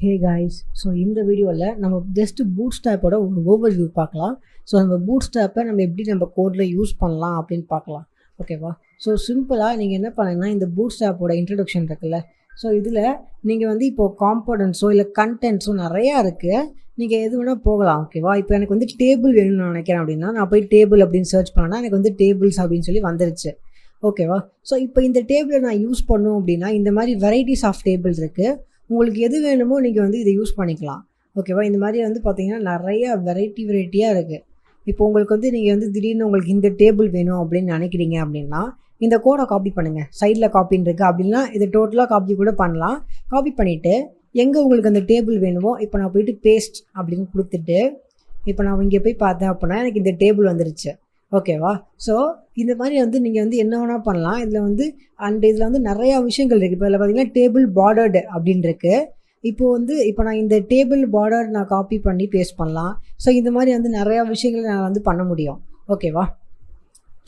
Hey guys, so இந்த வீடியோவில் நம்ம ஜஸ்ட் பூட்ஸ்ட்ராப்போட ஒரு ஓவர்வியூ பார்க்கலாம். ஸோ நம்ம பூட்ஸ்ட்ராப்பை நம்ம எப்படி நம்ம கோடில் யூஸ் பண்ணலாம் அப்படின்னு பார்க்கலாம். ஓகேவா? ஸோ சிம்பிளாக நீங்கள் என்ன பண்ணுங்கன்னா, இந்த பூட்ஸ்ட்ராப்போட இன்ட்ரடக்ஷன் இருக்குல்ல, ஸோ இதில் நீங்கள் வந்து இப்போது காம்பனன்ட்ஸோ இல்லை கண்டென்ட்ஸோ நிறையா இருக்குது. நீங்கள் எது வேணால் போகலாம். ஓகேவா? இப்போ எனக்கு வந்து டேபிள் வேணும்னு நினைக்கிறேன் அப்படின்னா, நான் போய் டேபிள் அப்படின்னு சர்ச் பண்ணேன்னா எனக்கு வந்து டேபிள்ஸ் அப்படின்னு சொல்லி வந்துருச்சு. ஓகேவா? ஸோ இப்போ இந்த டேபிளை நான் யூஸ் பண்ணோம் அப்படின்னா, இந்த மாதிரி வெரைட்டிஸ் ஆஃப் டேபிள்ஸ் இருக்குது. உங்களுக்கு எது வேணுமோ நீங்கள் வந்து இதை யூஸ் பண்ணிக்கலாம். ஓகேவா? இந்த மாதிரி வந்து பார்த்தீங்கன்னா நிறையா வெரைட்டியாக இருக்குது. இப்போ உங்களுக்கு வந்து நீங்கள் வந்து திடீர்னு உங்களுக்கு இந்த டேபிள் வேணும் அப்படின்னு நினைக்கிறீங்க அப்படின்னா, இந்த கோடை காப்பி பண்ணுங்கள். சைடில் காப்பின்னு இருக்குது. அப்படின்னா இதை டோட்டலாக காப்பி கூட பண்ணலாம். காப்பி பண்ணிவிட்டு எங்கே உங்களுக்கு அந்த டேபிள் வேணுமோ, இப்போ நான் போயிட்டு பேஸ்ட் அப்படின்னு கொடுத்துட்டு, இப்போ நான் இங்கே போய் பார்த்தேன் அப்படின்னா எனக்கு இந்த டேபிள் வந்துருச்சு. ஓகேவா? ஸோ இந்த மாதிரி வந்து நீங்கள் வந்து என்ன வேணால் பண்ணலாம். இதில் வந்து இதில் வந்து நிறையா விஷயங்கள் இருக்குது. இப்போ இதில் பார்த்தீங்கன்னா டேபிள் பார்டர்டு அப்படின்னு இருக்குது. இப்போ நான் இந்த டேபிள் பார்டர் நான் காப்பி பண்ணி பேஸ்ட் பண்ணலாம். ஸோ இந்த மாதிரி வந்து நிறையா விஷயங்கள் நான் வந்து பண்ண முடியும். ஓகேவா?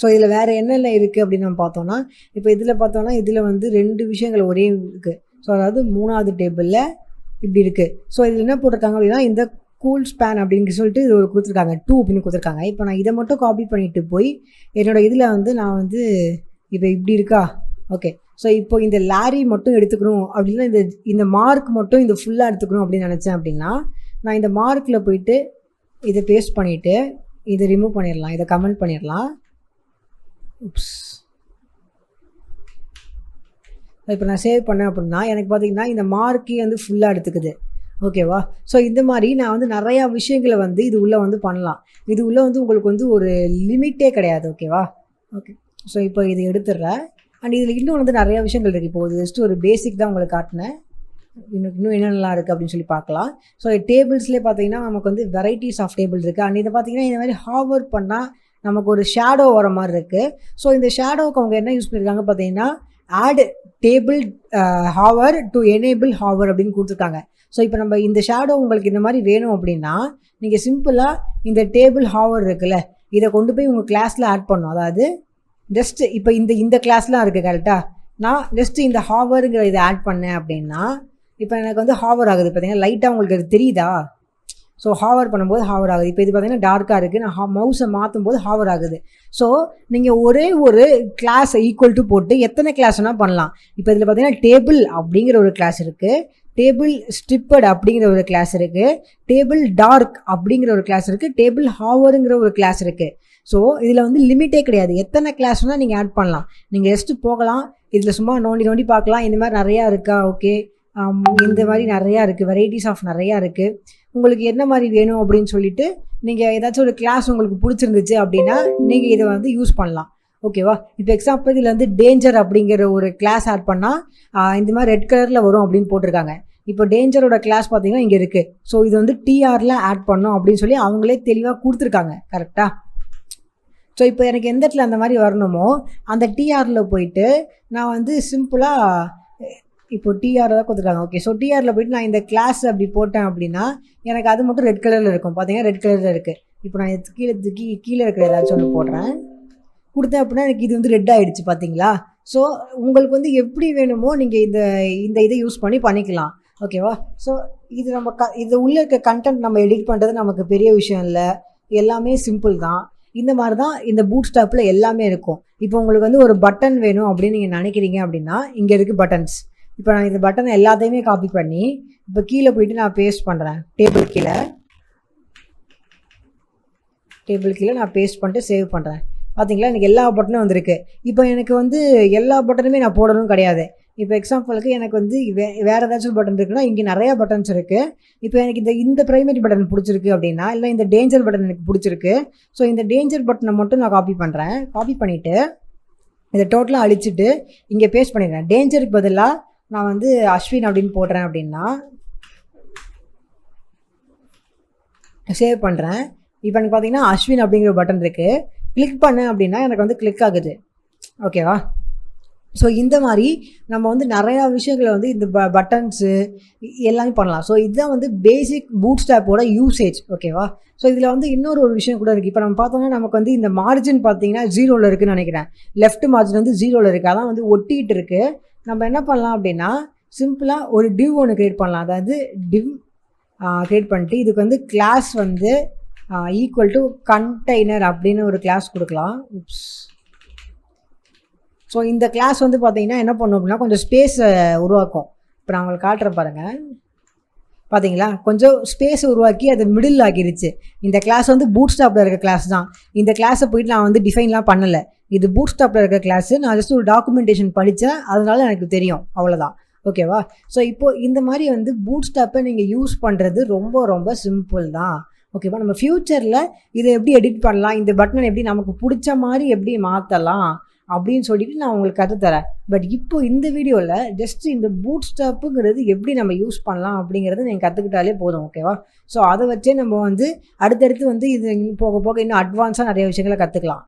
ஸோ இதில் வேறு என்னென்ன இருக்குது அப்படின்னு நம்ம பார்த்தோன்னா, இப்போ இதில் பார்த்தோன்னா இதில் வந்து 2 விஷயங்கள் ஒரே இருக்குது. ஸோ அதாவது 3வது டேபிளில் இப்படி இருக்குது. ஸோ இதில் என்ன போட்டிருக்காங்க அப்படின்னா, இந்த கூல் ஸ்பேன் அப்படின்னு சொல்லிட்டு இது ஒரு கொடுத்துருக்காங்க, 2 அப்படின்னு கொடுத்துருக்காங்க. இப்போ நான் இதை மட்டும் காப்பி பண்ணிவிட்டு போய் என்னோடய இதில் வந்து நான் வந்து இப்போ இப்படி இருக்கா? ஓகே. ஸோ இப்போ இந்த லாரி மட்டும் எடுத்துக்கணும் அப்படின்னா, இந்த மார்க் மட்டும் இந்த ஃபுல்லாக எடுத்துக்கணும் அப்படின்னு நினச்சேன் அப்படின்னா, நான் இந்த மார்க்கில் போயிட்டு இதை பேஸ்ட் பண்ணிவிட்டு இதை ரிமூவ் பண்ணிடலாம். இதை கமெண்ட் பண்ணிடலாம். இப்போ நான் சேவ் பண்ணேன் அப்படின்னா எனக்கு பார்த்திங்கன்னா இந்த மார்க்கே வந்து ஃபுல்லாக எடுத்துக்குது. ஓகேவா? ஸோ இந்த மாதிரி நான் வந்து நிறையா விஷயங்களை வந்து இது உள்ளே வந்து பண்ணலாம். இது உள்ளே வந்து உங்களுக்கு வந்து ஒரு லிமிட்டே கிடையாது. ஓகேவா? ஓகே. ஸோ இப்போ இதை எடுத்துடுறேன். அண்ட் இதில் இன்னும் வந்து நிறையா விஷயங்கள் இருக்குது. இப்போது ஜஸ்ட்டு ஒரு பேசிக் தான் உங்களுக்கு காட்டினேன். இன்னும் என்னென்னலாம் இருக்குது அப்படின்னு சொல்லி பார்க்கலாம். ஸோ டேபிள்ஸ்லேயே பார்த்தீங்கன்னா நமக்கு வந்து வெரைட்டிஸ் ஆஃப் டேபிள் இருக்குது. அண்ட் இதை பார்த்தீங்கன்னா இந்த மாதிரி ஹாவர் பண்ணால் நமக்கு ஒரு ஷேடோ வர மாதிரி இருக்குது. ஸோ இந்த ஷேடோவுக்கு அவங்க என்ன யூஸ் பண்ணியிருக்காங்க பார்த்தீங்கன்னா, add table hover to enable hover அப்படின்னு கொடுத்துருக்காங்க. ஸோ இப்போ நம்ம இந்த ஷேடோ உங்களுக்கு இந்த மாதிரி வேணும் அப்படின்னா, நீங்கள் சிம்பிளாக இந்த டேபிள் ஹாவர் இருக்குல்ல, இதை கொண்டு போய் உங்கள் கிளாஸில் ஆட் பண்ணணும். அதாவது ஜஸ்ட்டு இப்போ இந்த கிளாஸ்லாம் இருக்குது கரெக்டாக. நான் ஜஸ்ட்டு இந்த ஹாவருங்கிற இதை ஆட் பண்ணேன் அப்படின்னா, இப்போ எனக்கு வந்து ஹாவர் ஆகுது. பார்த்தீங்கன்னா லைட்டாக உங்களுக்கு அது தெரியுதா? ஸோ ஹாவர் பண்ணும்போது ஹாவர் ஆகுது. இப்போ இது பார்த்தீங்கன்னா டார்க்காக இருக்குது. நான் மவுஸை மாற்றும் போது ஹாவர் ஆகுது. ஸோ நீங்கள் ஒரே ஒரு கிளாஸ் ஈக்குவல் டு போட்டு எத்தனை கிளாஸ் வேணால் பண்ணலாம். இப்போ இதில் பார்த்தீங்கன்னா டேபிள் அப்படிங்கிற ஒரு கிளாஸ் இருக்குது, டேபிள் ஸ்ட்ரிப்பட் அப்படிங்கிற ஒரு கிளாஸ் இருக்குது, டேபிள் டார்க் அப்படிங்கிற ஒரு கிளாஸ் இருக்குது, டேபிள் ஹாவருங்கிற ஒரு கிளாஸ் இருக்குது. ஸோ இதில் வந்து லிமிட்டே கிடையாது. எத்தனை கிளாஸ் வேணால் நீங்கள் ஆட் பண்ணலாம். நீங்கள் ஜஸ்ட்டு போகலாம், இதில் சும்மா நோண்டி பார்க்கலாம். இந்த மாதிரி நிறையா இருக்கா? ஓகே. இந்த மாதிரி நிறையா இருக்குது, வெரைட்டிஸ் ஆஃப் நிறையா இருக்குது. உங்களுக்கு என்ன மாதிரி வேணும் அப்படின்னு சொல்லிட்டு நீங்கள் ஏதாச்சும் ஒரு கிளாஸ் உங்களுக்கு பிடிச்சிருந்துச்சு அப்படின்னா நீங்கள் இதை வந்து யூஸ் பண்ணலாம். ஓகேவா? இப்போ எக்ஸாம்பிள் இதில் வந்து டேஞ்சர் அப்படிங்கிற ஒரு கிளாஸ் ஆட் பண்ணால் இந்த மாதிரி ரெட் கலரில் வரும் அப்படின்னு போட்டிருக்காங்க. இப்போ டேஞ்சரோட கிளாஸ் பார்த்தீங்கன்னா இங்கே இருக்குது. ஸோ இது வந்து டிஆரில் ஆட் பண்ணோம் அப்படின்னு சொல்லி அவங்களே தெளிவாக கொடுத்துருக்காங்க. கரெக்டாக? ஸோ இப்போ எனக்கு எந்த இடத்துல அந்த மாதிரி வரணுமோ அந்த டிஆரில் போயிட்டு நான் வந்து சிம்பிளாக இப்போ டிஆர் தான் கொடுத்துருக்காங்க. ஓகே. ஸோ டிஆரில் போய்ட்டு நான் இந்த கிளாஸ் அப்படி போட்டேன் அப்படின்னா எனக்கு அது மட்டும் ரெட் கலரில் இருக்கும். பார்த்தீங்கன்னா ரெட் கலரில் இருக்குது. இப்போ நான் கீழே இருக்கிற ஏதாச்சும் ஒன்று போடுறேன், கொடுத்தேன் அப்படின்னா எனக்கு இது வந்து ரெட் ஆகிடுச்சு. பார்த்தீங்களா? ஸோ உங்களுக்கு வந்து எப்படி வேணுமோ நீங்கள் இந்த இதை யூஸ் பண்ணிக்கலாம். ஓகேவா? ஸோ இது நம்ம இது உள்ளே இருக்க கண்டென்ட் நம்ம எடிட் பண்ணுறது நமக்கு பெரிய விஷயம் இல்லை. எல்லாமே சிம்பிள் தான். இந்த மாதிரி தான் இந்த பூட்ஸ்ட்ராப்பில் எல்லாமே இருக்கும். இப்போ உங்களுக்கு வந்து ஒரு பட்டன் வேணும் அப்படின்னு நீங்கள் நினைக்கிறீங்க அப்படின்னா இங்கே இருக்குது பட்டன்ஸ். இப்போ நான் இந்த பட்டனை எல்லாத்தையுமே காப்பி பண்ணி இப்போ கீழே போயிட்டு நான் பேஸ்ட் பண்ணுறேன். டேபிள் கீழே நான் பேஸ்ட் பண்ணிட்டு சேவ் பண்ணுறேன். பார்த்தீங்களா? எனக்கு எல்லா பட்டனும் வந்திருக்கு. இப்போ எனக்கு வந்து எல்லா பட்டனுமே நான் போடணும் கிடையாது. இப்போ எக்ஸாம்பிளுக்கு எனக்கு வந்து வேறு ஏதாச்சும் பட்டன் இருக்குன்னா இங்கே நிறையா பட்டன்ஸ் இருக்குது. இப்போ எனக்கு இந்த ப்ரைமரி பட்டன் பிடிச்சிருக்கு அப்படின்னா, இல்லை இந்த டேஞ்சர் பட்டன் எனக்கு பிடிச்சிருக்கு. ஸோ இந்த டேஞ்சர் பட்டனை மட்டும் நான் காப்பி பண்ணுறேன். காப்பி பண்ணிவிட்டு இதை டோட்டலாக அழிச்சிட்டு இங்கே பேஸ்ட் பண்ணிடுறேன். டேஞ்சருக்கு பதிலாக நான் வந்து அஸ்வின் அப்படின்னு போடுறேன் அப்படின்னா சேவ் பண்ணுறேன். இப்போ எனக்கு பார்த்தீங்கன்னா அஸ்வின் அப்படிங்கிற பட்டன் இருக்குது. கிளிக் பண்ணேன் அப்படின்னா எனக்கு வந்து கிளிக் ஆகுது. ஓகேவா? ஸோ இந்த மாதிரி நம்ம வந்து நிறையா விஷயங்களை வந்து இந்த பட்டன்ஸு எல்லாமே பண்ணலாம். ஸோ இதுதான் வந்து பேசிக் பூட்ஸ்ட்ராப்போட யூசேஜ். ஓகேவா? ஸோ இதில் வந்து இன்னொரு விஷயம் கூட இருக்குது. இப்போ நம்ம பார்த்தோம்னா நமக்கு வந்து இந்த மார்ஜின் பார்த்தீங்கன்னா 0ல் இருக்குதுன்னு நினைக்கிறேன். லெஃப்ட் மார்ஜின் வந்து 0ல் இருக்குது. அதான் வந்து ஒட்டிகிட்டு இருக்குது. நம்ம என்ன பண்ணலாம் அப்படின்னா சிம்பிளாக ஒரு டிவ் ஒன்று க்ரியேட் பண்ணலாம். அதாவது டிவ் க்ரியேட் பண்ணிட்டு இதுக்கு வந்து கிளாஸ் வந்து ஈக்குவல் டு கண்டெய்னர் அப்படின்னு ஒரு கிளாஸ் கொடுக்கலாம். ஸோ இந்த கிளாஸ் வந்து பார்த்தீங்கன்னா என்ன பண்ணும் அப்படின்னா கொஞ்சம் ஸ்பேஸை உருவாக்கும். இப்போ நான் உங்களுக்கு காட்டுறேன் பாருங்கள். பார்த்தீங்களா, கொஞ்சம் ஸ்பேஸ் உருவாக்கி அது மிடில் ஆக்கிடுச்சு. இந்த கிளாஸ் வந்து பூட் ஸ்டாப்பில் இருக்க கிளாஸ் தான். இந்த கிளாஸை போயிட்டு நான் வந்து டிஃபைன்லாம் பண்ணலை. இது பூட் ஸ்டாப்பில் இருக்க கிளாஸு. நான் ஜஸ்ட் ஒரு டாக்குமெண்டேஷன் படித்தேன், அதனால எனக்கு தெரியும், அவ்வளோதான். ஓகேவா? ஸோ இப்போது இந்த மாதிரி வந்து பூட் ஸ்டாப்பை நீங்கள் யூஸ் பண்ணுறது ரொம்ப ரொம்ப சிம்பிள் தான். ஓகேவா? நம்ம ஃப்யூச்சரில் இதை எப்படி எடிட் பண்ணலாம், இந்த பட்டனை எப்படி நமக்கு பிடிச்ச மாதிரி எப்படி மாற்றலாம் அப்படின்னு சொல்லிட்டு நான் உங்களுக்கு கற்றுத்தரேன். பட் இப்போ இந்த வீடியோவில் ஜஸ்ட் இந்த பூட் ஸ்டாப்புங்கிறது எப்படி நம்ம யூஸ் பண்ணலாம் அப்படிங்கிறத நீங்கள் கற்றுக்கிட்டாலே போதும். ஓகேவா? ஸோ அதை வச்சே நம்ம வந்து அடுத்தடுத்து வந்து இது போக போக இன்னும் அட்வான்ஸாக நிறைய விஷயங்களை கற்றுக்கலாம்.